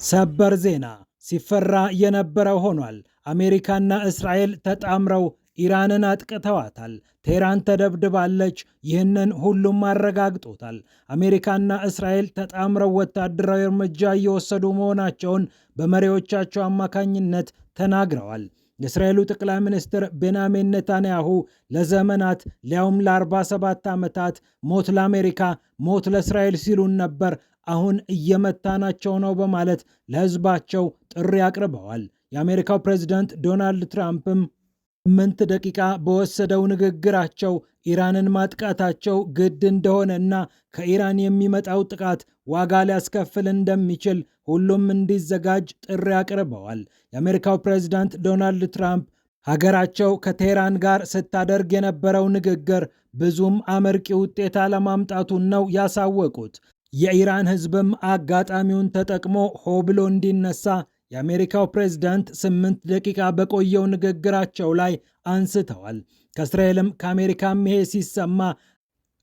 ሰበር ዜና ሲፈራ የነበረው ሆኗል። አሜሪካና እስራኤል ተጣምረው ኢራንን አጥቅተዋታል። ቴህራን ተደብድባለች። ይህንን ሁሉም አረጋግጦታል። አሜሪካና እስራኤል ተጣምረው ወታደራዊ እርምጃ እየወሰዱ መሆናቸውን በመሪዎቻቸው አማካኝነት ተናግረዋል። የእስራኤሉ ጠቅላይ ሚኒስትር ቤንያሚን ኔታንያሁ ለዘመናት ሊያውም ለ47 ዓመታት ሞት ለአሜሪካ ሞት ለእስራኤል ሲሉን ነበር፣ አሁን እየመታናቸው ነው በማለት ለሕዝባቸው ጥሪ አቅርበዋል። የአሜሪካው ፕሬዝዳንት ዶናልድ ትራምፕም 8 ደቂቃ በወሰደው ንግግራቸው ኢራንን ማጥቃታቸው ግድ እንደሆነና ከኢራን የሚመጣው ጥቃት ዋጋ ሊያስከፍል እንደሚችል ሁሉም እንዲዘጋጅ ጥሪ አቅርበዋል። የአሜሪካው ፕሬዝዳንት ዶናልድ ትራምፕ ሀገራቸው ከቴህራን ጋር ስታደርግ የነበረው ንግግር ብዙም አመርቂ ውጤት አለማምጣቱን ነው ያሳወቁት። የኢራን ሕዝብም አጋጣሚውን ተጠቅሞ ሆ ብሎ እንዲነሳ የአሜሪካው ፕሬዝዳንት 8 ደቂቃ በቆየው ንግግራቸው ላይ አንስተዋል። ከእስራኤልም ከአሜሪካም ይሄ ሲሰማ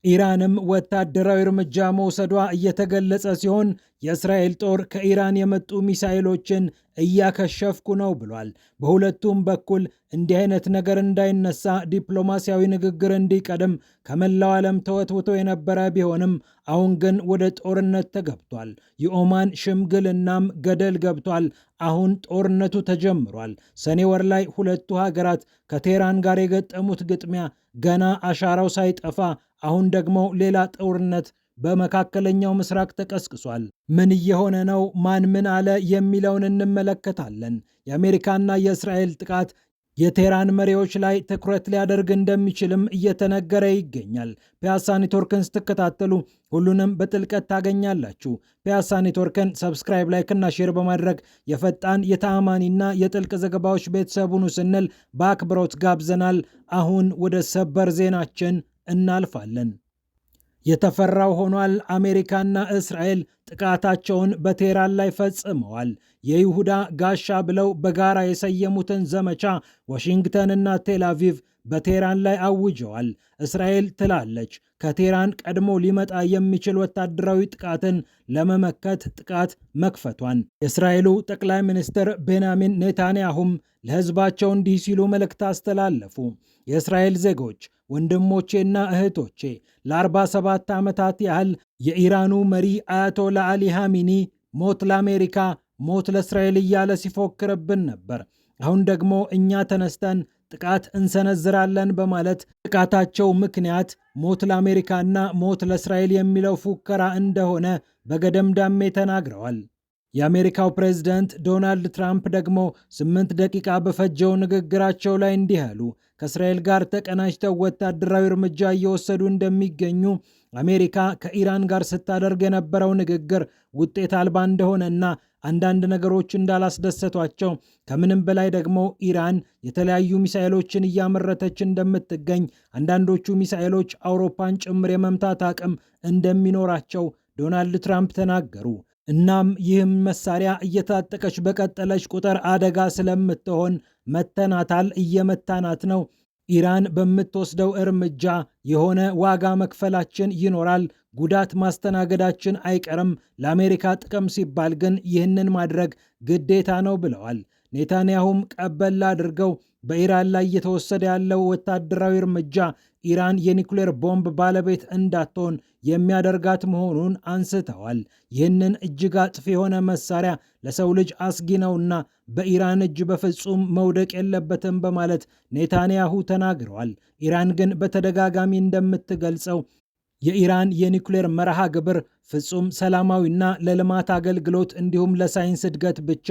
ኢራንም ወታደራዊ እርምጃ መውሰዷ እየተገለጸ ሲሆን የእስራኤል ጦር ከኢራን የመጡ ሚሳኤሎችን እያከሸፍኩ ነው ብሏል። በሁለቱም በኩል እንዲህ አይነት ነገር እንዳይነሳ ዲፕሎማሲያዊ ንግግር እንዲቀድም ከመላው ዓለም ተወትውቶ የነበረ ቢሆንም አሁን ግን ወደ ጦርነት ተገብቷል። የኦማን ሽምግልናም ገደል ገብቷል። አሁን ጦርነቱ ተጀምሯል። ሰኔ ወር ላይ ሁለቱ ሀገራት ከቴህራን ጋር የገጠሙት ግጥሚያ ገና አሻራው ሳይጠፋ አሁን ደግሞ ሌላ ጦርነት በመካከለኛው ምስራቅ ተቀስቅሷል። ምን እየሆነ ነው? ማን ምን አለ? የሚለውን እንመለከታለን። የአሜሪካና የእስራኤል ጥቃት የቴህራን መሪዎች ላይ ትኩረት ሊያደርግ እንደሚችልም እየተነገረ ይገኛል። ፒያሳ ኔትወርክን ስትከታተሉ ሁሉንም በጥልቀት ታገኛላችሁ። ፒያሳ ኔትወርክን ሰብስክራይብ፣ ላይክ እና ሼር በማድረግ የፈጣን የተአማኒና የጥልቅ ዘገባዎች ቤተሰብ ሁኑ ስንል በአክብሮት ጋብዘናል። አሁን ወደ ሰበር ዜናችን እናልፋለን። የተፈራው ሆኗል። አሜሪካና እስራኤል ጥቃታቸውን በቴህራን ላይ ፈጽመዋል። የይሁዳ ጋሻ ብለው በጋራ የሰየሙትን ዘመቻ ዋሽንግተንና ቴል አቪቭ በቴህራን ላይ አውጀዋል። እስራኤል ትላለች ከቴህራን ቀድሞ ሊመጣ የሚችል ወታደራዊ ጥቃትን ለመመከት ጥቃት መክፈቷን። የእስራኤሉ ጠቅላይ ሚኒስትር ቤንያሚን ኔታንያሁም ለሕዝባቸው እንዲህ ሲሉ መልእክት አስተላለፉ። የእስራኤል ዜጎች ወንድሞቼና እህቶቼ፣ ለ47 ዓመታት ያህል የኢራኑ መሪ አያቶላ አሊ ኻሜኒ ሞት ለአሜሪካ ሞት ለእስራኤል እያለ ሲፎክርብን ነበር። አሁን ደግሞ እኛ ተነስተን ጥቃት እንሰነዝራለን በማለት ጥቃታቸው ምክንያት ሞት ለአሜሪካና ሞት ለእስራኤል የሚለው ፉከራ እንደሆነ በገደምዳሜ ተናግረዋል። የአሜሪካው ፕሬዝዳንት ዶናልድ ትራምፕ ደግሞ 8 ደቂቃ በፈጀው ንግግራቸው ላይ እንዲህ አሉ። ከእስራኤል ጋር ተቀናጅተው ወታደራዊ እርምጃ እየወሰዱ እንደሚገኙ፣ አሜሪካ ከኢራን ጋር ስታደርግ የነበረው ንግግር ውጤት አልባ እንደሆነና አንዳንድ ነገሮች እንዳላስደሰቷቸው፣ ከምንም በላይ ደግሞ ኢራን የተለያዩ ሚሳኤሎችን እያመረተች እንደምትገኝ፣ አንዳንዶቹ ሚሳኤሎች አውሮፓን ጭምር የመምታት አቅም እንደሚኖራቸው ዶናልድ ትራምፕ ተናገሩ። እናም ይህም መሳሪያ እየታጠቀች በቀጠለች ቁጥር አደጋ ስለምትሆን መተናታል፣ እየመታናት ነው። ኢራን በምትወስደው እርምጃ የሆነ ዋጋ መክፈላችን ይኖራል፣ ጉዳት ማስተናገዳችን አይቀርም። ለአሜሪካ ጥቅም ሲባል ግን ይህንን ማድረግ ግዴታ ነው ብለዋል። ኔታንያሁም ቀበል አድርገው በኢራን ላይ እየተወሰደ ያለው ወታደራዊ እርምጃ ኢራን የኒኩሌር ቦምብ ባለቤት እንዳትሆን የሚያደርጋት መሆኑን አንስተዋል። ይህንን እጅግ አጥፊ የሆነ መሳሪያ ለሰው ልጅ አስጊ ነውና በኢራን እጅ በፍጹም መውደቅ የለበትም በማለት ኔታንያሁ ተናግረዋል። ኢራን ግን በተደጋጋሚ እንደምትገልጸው የኢራን የኒኩሌር መርሃ ግብር ፍጹም ሰላማዊና ለልማት አገልግሎት እንዲሁም ለሳይንስ እድገት ብቻ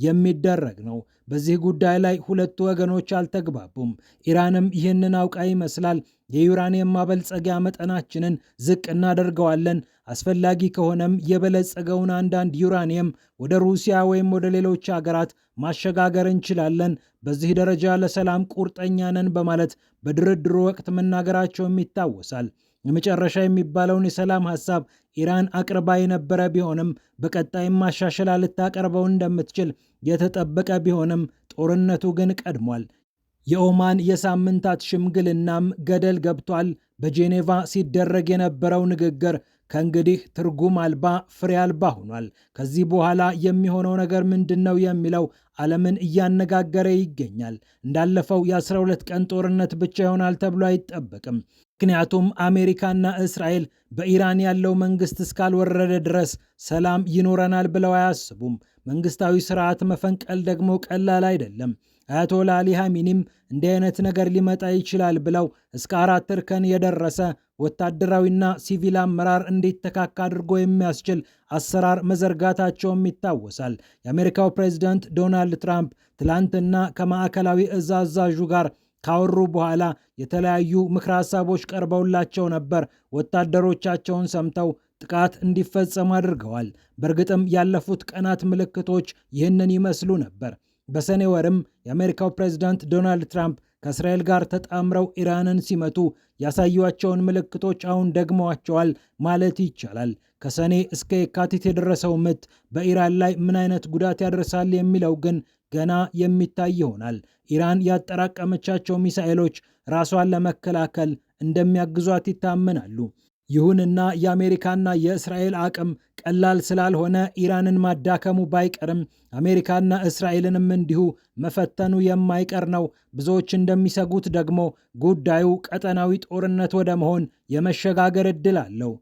የሚደረግ ነው። በዚህ ጉዳይ ላይ ሁለቱ ወገኖች አልተግባቡም። ኢራንም ይህንን አውቃ ይመስላል የዩራኒየም ማበልጸጊያ መጠናችንን ዝቅ እናደርገዋለን፣ አስፈላጊ ከሆነም የበለጸገውን አንዳንድ ዩራኒየም ወደ ሩሲያ ወይም ወደ ሌሎች ሀገራት ማሸጋገር እንችላለን፣ በዚህ ደረጃ ለሰላም ቁርጠኛ ነን በማለት በድርድሩ ወቅት መናገራቸውም ይታወሳል። የመጨረሻ የሚባለውን የሰላም ሐሳብ ኢራን አቅርባ የነበረ ቢሆንም በቀጣይም ማሻሸላ ልታቀርበው እንደምትችል የተጠበቀ ቢሆንም ጦርነቱ ግን ቀድሟል። የኦማን የሳምንታት ሽምግልናም ገደል ገብቷል። በጄኔቫ ሲደረግ የነበረው ንግግር ከእንግዲህ ትርጉም አልባ ፍሬ አልባ ሆኗል። ከዚህ በኋላ የሚሆነው ነገር ምንድን ነው የሚለው ዓለምን እያነጋገረ ይገኛል። እንዳለፈው የ12 ቀን ጦርነት ብቻ ይሆናል ተብሎ አይጠበቅም። ምክንያቱም አሜሪካና እስራኤል በኢራን ያለው መንግስት እስካልወረደ ድረስ ሰላም ይኖረናል ብለው አያስቡም። መንግስታዊ ስርዓት መፈንቀል ደግሞ ቀላል አይደለም። አያቶላ አሊ ኻሜኒም እንዲህ አይነት ነገር ሊመጣ ይችላል ብለው እስከ 4 እርከን የደረሰ ወታደራዊና ሲቪል አመራር እንዲተካካ አድርጎ የሚያስችል አሰራር መዘርጋታቸውም ይታወሳል። የአሜሪካው ፕሬዝዳንት ዶናልድ ትራምፕ ትላንትና ከማዕከላዊ እዝ አዛዡ ጋር ካወሩ በኋላ የተለያዩ ምክረ ሀሳቦች ቀርበውላቸው ነበር። ወታደሮቻቸውን ሰምተው ጥቃት እንዲፈጸም አድርገዋል። በእርግጥም ያለፉት ቀናት ምልክቶች ይህንን ይመስሉ ነበር። በሰኔ ወርም የአሜሪካው ፕሬዝዳንት ዶናልድ ትራምፕ ከእስራኤል ጋር ተጣምረው ኢራንን ሲመቱ ያሳዩቸውን ምልክቶች አሁን ደግመዋቸዋል ማለት ይቻላል። ከሰኔ እስከ የካቲት የደረሰው ምት በኢራን ላይ ምን አይነት ጉዳት ያደርሳል የሚለው ግን ገና የሚታይ ይሆናል። ኢራን ያጠራቀመቻቸው ሚሳኤሎች ራሷን ለመከላከል እንደሚያግዟት ይታመናሉ። ይሁንና የአሜሪካና የእስራኤል አቅም ቀላል ስላልሆነ ኢራንን ማዳከሙ ባይቀርም አሜሪካና እስራኤልንም እንዲሁ መፈተኑ የማይቀር ነው። ብዙዎች እንደሚሰጉት ደግሞ ጉዳዩ ቀጠናዊ ጦርነት ወደ መሆን የመሸጋገር ዕድል አለው።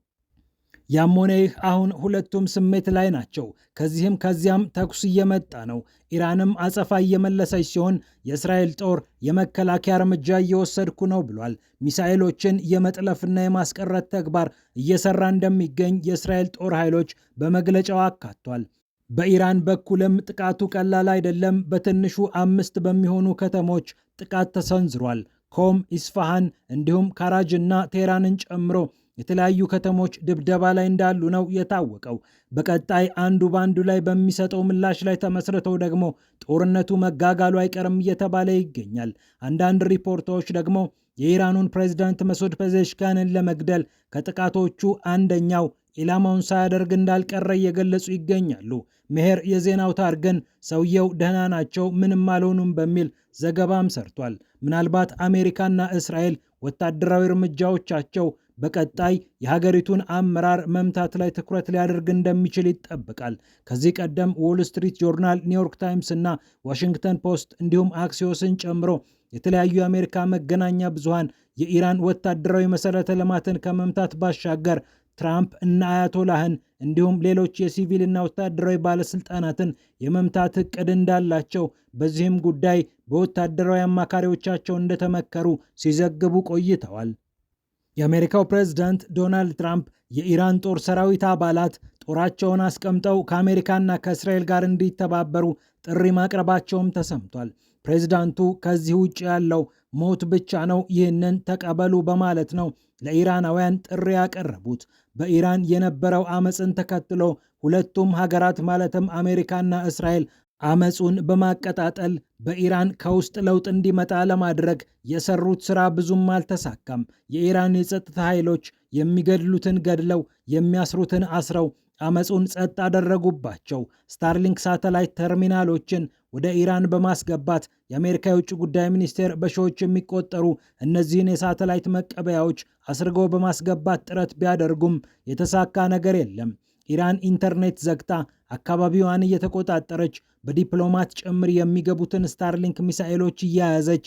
ያም ሆነ ይህ አሁን ሁለቱም ስሜት ላይ ናቸው። ከዚህም ከዚያም ተኩስ እየመጣ ነው። ኢራንም አጸፋ እየመለሰች ሲሆን የእስራኤል ጦር የመከላከያ እርምጃ እየወሰድኩ ነው ብሏል። ሚሳኤሎችን የመጥለፍና የማስቀረት ተግባር እየሰራ እንደሚገኝ የእስራኤል ጦር ኃይሎች በመግለጫው አካቷል። በኢራን በኩልም ጥቃቱ ቀላል አይደለም። በትንሹ 5 በሚሆኑ ከተሞች ጥቃት ተሰንዝሯል። ኮም፣ ኢስፋሃን እንዲሁም ካራጅ እና ቴህራንን ጨምሮ የተለያዩ ከተሞች ድብደባ ላይ እንዳሉ ነው የታወቀው። በቀጣይ አንዱ በአንዱ ላይ በሚሰጠው ምላሽ ላይ ተመስርተው ደግሞ ጦርነቱ መጋጋሉ አይቀርም እየተባለ ይገኛል። አንዳንድ ሪፖርቶች ደግሞ የኢራኑን ፕሬዝዳንት መሱድ ፔዜሽኪያንን ለመግደል ከጥቃቶቹ አንደኛው ኢላማውን ሳያደርግ እንዳልቀረ እየገለጹ ይገኛሉ። ሜሄር የዜና አውታር ግን ሰውየው ደህና ናቸው፣ ምንም አልሆኑም በሚል ዘገባም ሰርቷል። ምናልባት አሜሪካና እስራኤል ወታደራዊ እርምጃዎቻቸው በቀጣይ የሀገሪቱን አመራር መምታት ላይ ትኩረት ሊያደርግ እንደሚችል ይጠበቃል። ከዚህ ቀደም ዎል ስትሪት ጆርናል፣ ኒውዮርክ ታይምስ እና ዋሽንግተን ፖስት እንዲሁም አክሲዮስን ጨምሮ የተለያዩ የአሜሪካ መገናኛ ብዙሃን የኢራን ወታደራዊ መሰረተ ልማትን ከመምታት ባሻገር ትራምፕ እና አያቶላህን እንዲሁም ሌሎች የሲቪልና ወታደራዊ ባለስልጣናትን የመምታት እቅድ እንዳላቸው፣ በዚህም ጉዳይ በወታደራዊ አማካሪዎቻቸው እንደተመከሩ ሲዘግቡ ቆይተዋል። የአሜሪካው ፕሬዝዳንት ዶናልድ ትራምፕ የኢራን ጦር ሰራዊት አባላት ጦራቸውን አስቀምጠው ከአሜሪካና ከእስራኤል ጋር እንዲተባበሩ ጥሪ ማቅረባቸውም ተሰምቷል። ፕሬዝዳንቱ ከዚህ ውጭ ያለው ሞት ብቻ ነው፣ ይህንን ተቀበሉ በማለት ነው ለኢራናውያን ጥሪ ያቀረቡት። በኢራን የነበረው አመፅን ተከትሎ ሁለቱም ሀገራት ማለትም አሜሪካና እስራኤል አመፁን በማቀጣጠል በኢራን ከውስጥ ለውጥ እንዲመጣ ለማድረግ የሰሩት ስራ ብዙም አልተሳካም። የኢራን የጸጥታ ኃይሎች የሚገድሉትን ገድለው የሚያስሩትን አስረው አመፁን ጸጥ አደረጉባቸው። ስታርሊንክ ሳተላይት ተርሚናሎችን ወደ ኢራን በማስገባት የአሜሪካ የውጭ ጉዳይ ሚኒስቴር በሺዎች የሚቆጠሩ እነዚህን የሳተላይት መቀበያዎች አስርገው በማስገባት ጥረት ቢያደርጉም የተሳካ ነገር የለም። ኢራን ኢንተርኔት ዘግታ አካባቢዋን እየተቆጣጠረች በዲፕሎማት ጭምር የሚገቡትን ስታርሊንክ ሚሳኤሎች እያያዘች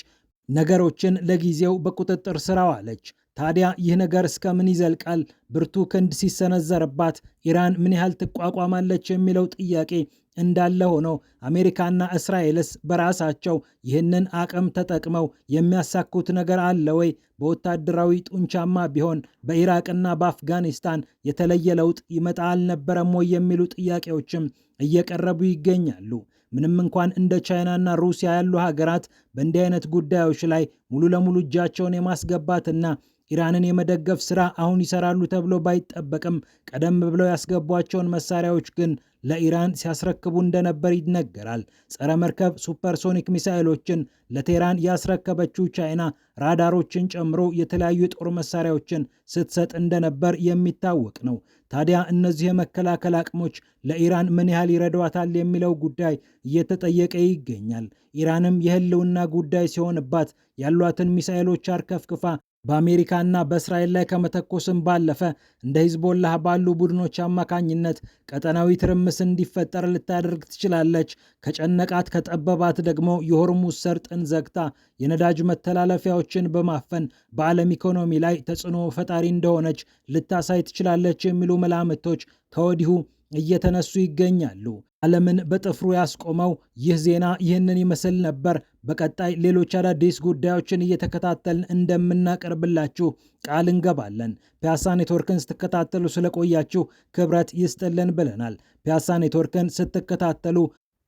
ነገሮችን ለጊዜው በቁጥጥር ስር አዋለች። ታዲያ ይህ ነገር እስከምን ይዘልቃል? ብርቱ ክንድ ሲሰነዘርባት ኢራን ምን ያህል ትቋቋማለች የሚለው ጥያቄ እንዳለ ሆኖ አሜሪካና እስራኤልስ በራሳቸው ይህንን አቅም ተጠቅመው የሚያሳኩት ነገር አለ ወይ? በወታደራዊ ጡንቻማ ቢሆን በኢራቅና በአፍጋኒስታን የተለየ ለውጥ ይመጣ አልነበረም ወይ የሚሉ ጥያቄዎችም እየቀረቡ ይገኛሉ። ምንም እንኳን እንደ ቻይናና ሩሲያ ያሉ ሀገራት በእንዲህ አይነት ጉዳዮች ላይ ሙሉ ለሙሉ እጃቸውን የማስገባትና ኢራንን የመደገፍ ስራ አሁን ይሰራሉ ተብሎ ባይጠበቅም ቀደም ብለው ያስገቧቸውን መሳሪያዎች ግን ለኢራን ሲያስረክቡ እንደነበር ይነገራል። ጸረ መርከብ ሱፐርሶኒክ ሚሳኤሎችን ለቴህራን ያስረከበችው ቻይና ራዳሮችን ጨምሮ የተለያዩ የጦር መሳሪያዎችን ስትሰጥ እንደነበር የሚታወቅ ነው። ታዲያ እነዚህ የመከላከል አቅሞች ለኢራን ምን ያህል ይረዷታል የሚለው ጉዳይ እየተጠየቀ ይገኛል። ኢራንም የህልውና ጉዳይ ሲሆንባት ያሏትን ሚሳኤሎች አርከፍክፋ በአሜሪካና በእስራኤል ላይ ከመተኮስም ባለፈ እንደ ሂዝቦላህ ባሉ ቡድኖች አማካኝነት ቀጠናዊ ትርምስ እንዲፈጠር ልታደርግ ትችላለች። ከጨነቃት ከጠበባት ደግሞ የሆርሙዝ ሰርጥን ዘግታ የነዳጅ መተላለፊያዎችን በማፈን በዓለም ኢኮኖሚ ላይ ተጽዕኖ ፈጣሪ እንደሆነች ልታሳይ ትችላለች የሚሉ መላምቶች ከወዲሁ እየተነሱ ይገኛሉ። ዓለምን በጥፍሩ ያስቆመው ይህ ዜና ይህንን ይመስል ነበር። በቀጣይ ሌሎች አዳዲስ ጉዳዮችን እየተከታተልን እንደምናቀርብላችሁ ቃል እንገባለን። ፒያሳ ኔትወርክን ስትከታተሉ ስለቆያችሁ ክብረት ይስጥልን ብለናል። ፒያሳ ኔትወርክን ስትከታተሉ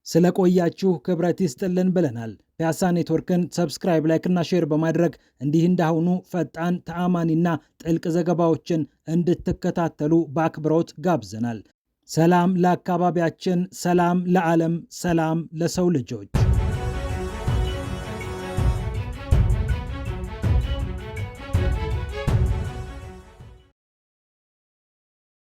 ስለቆያችሁ ክብረት ይስጥልን ብለናል። ፒያሳ ኔትወርክን ሰብስክራይብ፣ ላይክ እና ሼር በማድረግ እንዲህ እንዳሁኑ ፈጣን ተአማኒና ጥልቅ ዘገባዎችን እንድትከታተሉ በአክብሮት ጋብዘናል። ሰላም ለአካባቢያችን፣ ሰላም ለዓለም፣ ሰላም ለሰው ልጆች።